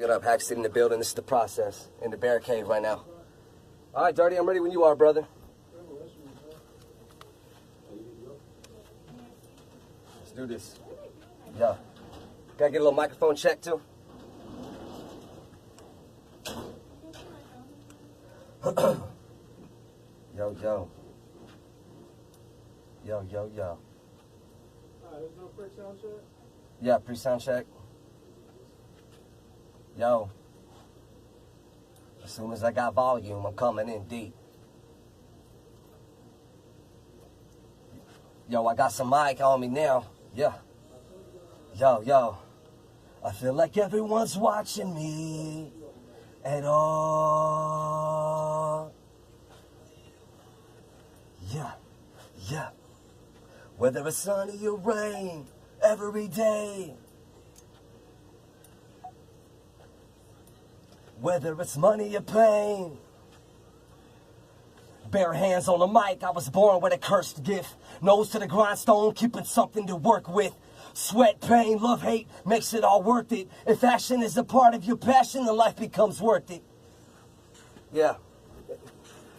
Get up, Hack City in the building. This is the process in the bear cave right now. All right, Dirty, I'm ready when you are, brother. Let's do this. Yeah. Gotta get a little microphone check too. Yo, yo. Yo, yo, yo. There's no pre-sound check? Yeah, pre-sound check. Yo. As soon as I got volume, I'm coming in deep. Yo, I got some mic on me now. Yeah. Yo, yo. I feel like everyone's watching me at all. Yeah, yeah. Whether it's sunny or rain, every day. Whether it's money or pain. Bare hands on the mic, I was born with a cursed gift. Nose to the grindstone, keeping something to work with. Sweat, pain, love, hate, makes it all worth it. If action is a part of your passion, then life becomes worth it. Yeah.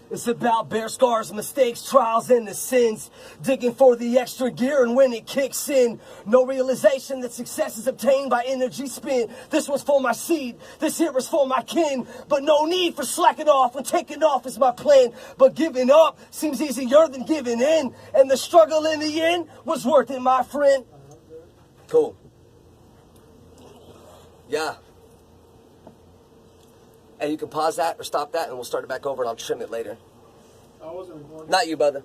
It's about bare scars, mistakes, trials, and the sins. Digging for the extra gear, and when it kicks in, no realization that success is obtained by energy spin. This one's for my seed, this here is for my kin. But no need for slacking off when taking off is my plan. But giving up seems easier than giving in. And the struggle in the end was worth it, my friend. Cool. Yeah. And you can pause that or stop that and we'll start it back over and I'll trim it later. I wasn't recording. Not you, brother.